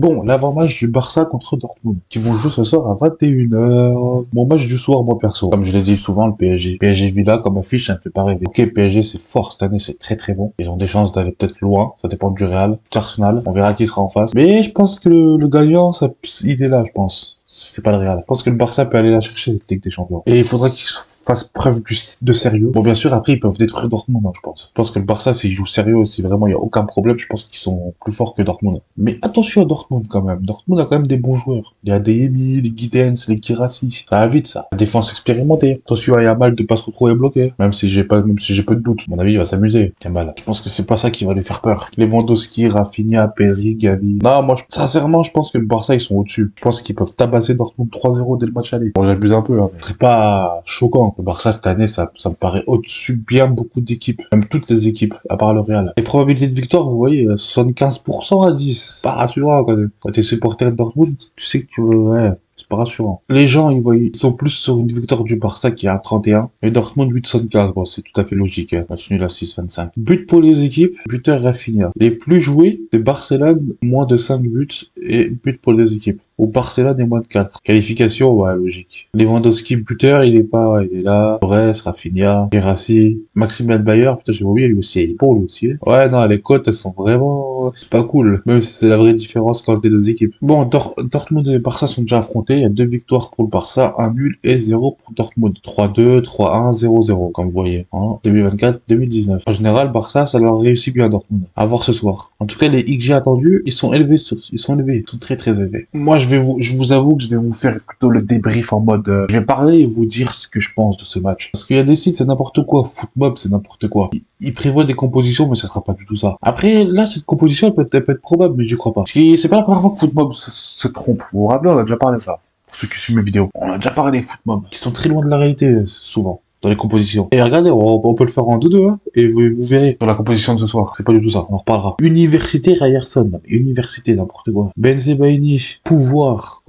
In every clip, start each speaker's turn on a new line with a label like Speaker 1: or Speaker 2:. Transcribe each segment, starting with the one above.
Speaker 1: Bon, l'avant-match du Barça contre Dortmund, qui vont jouer ce soir à 21h. Mon match du soir, moi perso. Comme je l'ai dit souvent, le PSG. PSG Villa, comme affiche, ça me fait pas rêver. Ok, PSG, c'est fort cette année, c'est très très bon. Ils ont des chances d'aller peut-être loin, ça dépend du Real. Arsenal, on verra qui sera en face. Mais je pense que le gagnant, ça, il est là, je pense. C'est pas le Real. Je pense que le Barça peut aller la chercher, cette Ligue des Champions. Et il faudra qu'ils fassent preuve de sérieux. Bon, bien sûr, après, ils peuvent détruire Dortmund, hein, je pense. Je pense que le Barça, s'ils jouent sérieux, si vraiment il y a aucun problème, je pense qu'ils sont plus forts que Dortmund. Mais attention à Dortmund, quand même. Dortmund a quand même des bons joueurs. Il y a des Emi, les Giddens, les Guirassy. Ça va vite, ça. La défense expérimentée. Attention à Yamal de pas se retrouver bloqué. Même si j'ai peu de doute. À mon avis, il va s'amuser. Yamal. Je pense que c'est pas ça qui va lui faire peur. Lewandowski, Rafinha, Pedri, Gavi. Non, moi, sincèrement, je pense que le Barça, ils sont au-dessus. Je pense qu'ils peuvent tabasser Dortmund 3-0 dès le match aller. Bon, j'abuse un peu, hein, mais c'est pas choquant. Le Barça, cette année, ça me paraît au-dessus bien beaucoup d'équipes. Même toutes les équipes, à part le Real. Les probabilités de victoire, vous voyez, 75% à 10. Pas rassurant, quand même. Quand t'es supporter de Dortmund, tu sais que tu veux, ouais. C'est pas rassurant. Les gens, ils sont plus sur une victoire du Barça qui est à 31 et Dortmund 8,75. Bon, c'est tout à fait logique, hein. Match nul à 6,25. But pour les équipes, buteur Rafinha. Les plus joués, c'est Barcelone, moins de 5 buts et but pour les équipes. Au Barcelone et moins de 4. Qualification, ouais, logique. Lewandowski, buteur, il est pas, ouais, il est là. Torres, Rafinha, Guirassy, Maximilian Bayer, putain, j'ai oublié lui aussi, il est pour lui aussi. Ouais, non, les cotes, elles sont vraiment, c'est pas cool. Même si c'est la vraie différence entre les deux équipes. Bon, Dortmund et Barça sont déjà affrontés. Il y a 2 victoires pour le Barça, 1 nul et 0 pour Dortmund. 3-2, 3-1, 0-0, comme vous voyez. Hein, 2024, 2019. En général, Barça, ça leur réussit bien à Dortmund. À voir ce soir. En tout cas, les XG attendus, ils sont élevés, ils sont très très élevés. Moi, je vous avoue que je vais vous faire plutôt le débrief en mode, je vais parler et vous dire ce que je pense de ce match. Parce qu'il y a des sites, c'est n'importe quoi. Footmob, c'est n'importe quoi. Ils prévoient des compositions, mais ça sera pas du tout ça. Après, là, cette composition, elle peut être probable, mais j'y crois pas. Parce que c'est pas la première fois que Footmob se trompe. Vous vous rappelez, on a déjà parlé de ça. Pour ceux qui suivent mes vidéos. On a déjà parlé Footmob. Qui sont très loin de la réalité, souvent. Dans les compositions. Et regardez, on peut le faire en 2-2, hein, et vous verrez sur la composition de ce soir. C'est pas du tout ça, on en reparlera. Université Ryerson, université, n'importe quoi. Benzebaini, pouvoir,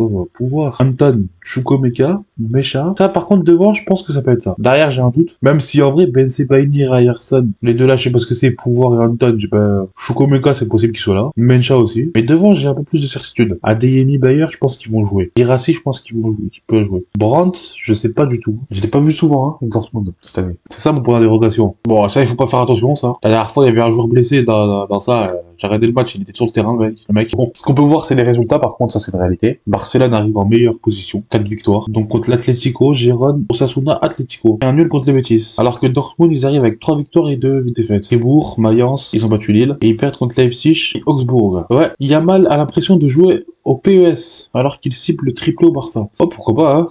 Speaker 1: Anton, Chouko-Meka, Mecha. Ça, par contre, devant, je pense que ça peut être ça. Derrière, j'ai un doute. Même si, en vrai, Benzebaini et Ryerson, les deux là, je sais pas ce que c'est, pouvoir et Anton, Chouko-Meka, c'est possible qu'ils soient là. Mecha aussi. Mais devant, j'ai un peu plus de certitude. Adeyemi, Bayer, je pense qu'ils vont jouer. Girassi, je pense qu'ils peuvent jouer. Brandt, je sais pas du tout. Je l'ai pas vu souvent, hein, Dortmund, cette année. C'est ça mon point d'interrogation. Bon, ça, il faut pas faire attention, ça. La dernière fois, il y avait un joueur blessé dans ça. J'ai regardé le match, il était sur le terrain, le mec. Bon, ce qu'on peut voir, c'est les résultats. Par contre, ça, c'est une réalité. Barcelone arrive en meilleure position. 4 victoires. Donc, contre l'Atlético, Gérone, Osasuna, Atlético. Et un nul contre les Betis. Alors que Dortmund, ils arrivent avec 3 victoires et 2 défaites. Fribourg, Mayence, ils ont battu Lille. Et ils perdent contre Leipzig et Augsbourg. Ouais, Yamal a l'impression de jouer au PES, alors qu'il cible le triplé au Barça. Oh, pourquoi pas, hein.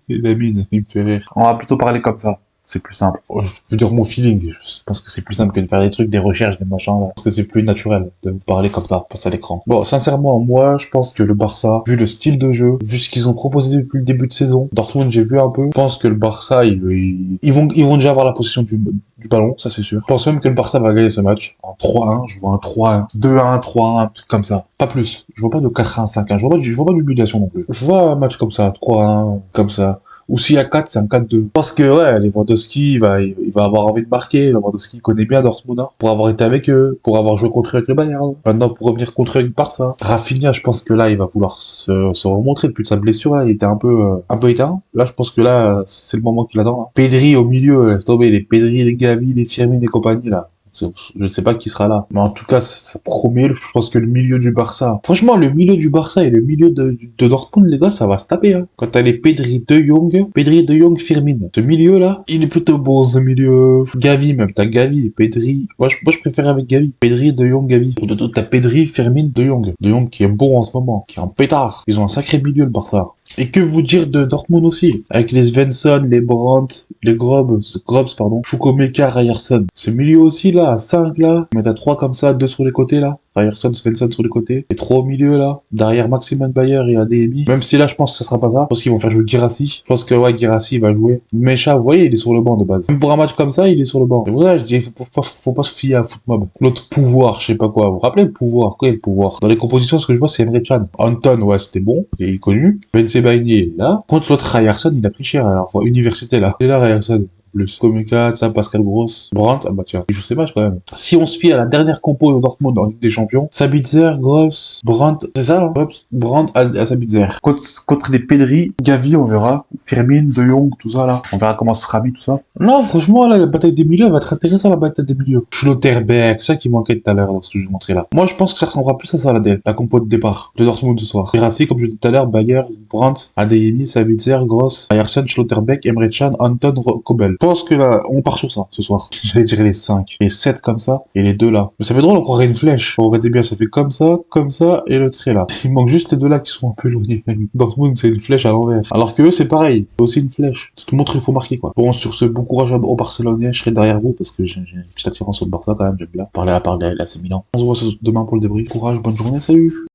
Speaker 1: La mine, il me fait rire. On va plutôt parler comme ça. C'est plus simple. Je veux dire mon feeling. Je pense que c'est plus simple que de faire des trucs, des recherches, des machins, là. Parce que c'est plus naturel de vous parler comme ça, face à l'écran. Bon, sincèrement, moi, je pense que le Barça, vu le style de jeu, vu ce qu'ils ont proposé depuis le début de saison, Dortmund, j'ai vu un peu, je pense que le Barça, ils vont déjà avoir la possession du ballon, ça c'est sûr. Je pense même que le Barça va gagner ce match en 3-1, je vois un 3-1, 2-1, 3-1, un truc comme ça. Pas plus. Je vois pas de 4-1, 5-1, je vois pas d'humiliation non plus. Je vois un match comme ça, 3-1, comme ça. Ou s'il y a 4, c'est un 4-2. Je pense que, ouais, Lewandowski, il va avoir envie de marquer. Lewandowski connaît bien Dortmund, hein, pour avoir été avec eux, pour avoir joué contre eux avec le Bayern. Maintenant, pour revenir contre eux avec Barça. Rafinha, je pense que là, il va vouloir se remontrer depuis sa blessure, là. Il était un peu éteint. Là, je pense que là, c'est le moment qu'il attend, hein. Pedri au milieu, laisse tomber. Les Pedri, les Gavi, les Firmine et compagnie, là. Je sais pas qui sera là. Mais en tout cas, ça promet. Je pense que le milieu du Barça... Franchement, le milieu du Barça et le milieu de Dortmund, les gars, ça va se taper, hein. Quand t'as les Pedri, De Jong, Firmine. Ce milieu-là, il est plutôt bon, ce milieu. Gavi, même. T'as Gavi, Pedri. Moi, je préfère avec Gavi. Pedri, De Jong, Gavi. T'as Pedri, Firmine, De Jong. De Jong qui est bon en ce moment. Qui est un pétard. Ils ont un sacré milieu, le Barça. Et que vous dire de Dortmund aussi, avec les Svensson, les Brandt, les Grobs, Chouko-Meka, Ryerson. Ce milieu aussi là, à 5 là, mais t'as 3 comme ça, 2 sur les côtés là. Ryerson, Svensson sur les côtés. Et 3 au milieu là, derrière Maximilian Bayer et Adeyemi. Même si là je pense que ça sera pas ça, parce qu'ils vont faire jouer Guirassy. Je pense que ouais, Guirassy va jouer. Mecha, vous voyez, il est sur le banc de base. Même pour un match comme ça, il est sur le banc. Et voilà, je dis, faut pas se fier à Footmob. L'autre pouvoir, je sais pas quoi. Vous vous rappelez le pouvoir? Quoi est le pouvoir? Dans les compositions, ce que je vois, c'est Emre Can. Anton, ouais, c'était bon, il est connu. Benzebaini est là. Contre l'autre Ryerson, il a pris cher à la fois. Université là. Il est là, Ryerson. plus. Komika, ça, Pascal Gross, Brandt, ah bah tiens, il joue ses matchs quand même. Si on se fie à la dernière compo de Dortmund en Ligue des Champions, Sabitzer, Gross, Brandt, c'est ça, hein, hop, Brandt à Sabitzer. Contre les Pedri, Gavi, on verra. Firmin, De Jong, tout ça là. On verra comment ça sera mis, tout ça. Non, franchement, là, la bataille des milieux, elle va être intéressante, la bataille des milieux. Schlotterbeck, c'est ça qui manquait tout à l'heure dans ce que je vous montrais là. Moi, je pense que ça ressemblera plus à ça, la compo de départ de Dortmund ce soir. Verratti, comme je disais tout à l'heure, Bayer, Brandt, Adeyemi, Sabitzer, Gross, Ayersen, Schlotterbeck, Emre Can, Anton, Kobel. Je pense que là, on part sur ça, ce soir. J'allais dire les 5, les 7 comme ça, et les 2 là. Mais ça fait drôle, on croirait une flèche. On regardez bien, ça fait comme ça, et le trait là. Il manque juste les 2 là qui sont un peu éloignés. Dortmund, c'est une flèche à l'envers. Alors que eux, c'est pareil. C'est aussi une flèche. Ça te montre qu'il faut marquer, quoi. Bon, sur ce, bon courage aux Barcelonais. Je serai derrière vous parce que j'ai une petite attirance sur le Barça quand même. J'aime bien parler à part de l'AC Milan. On se voit demain pour le débrief. Courage, bonne journée, salut!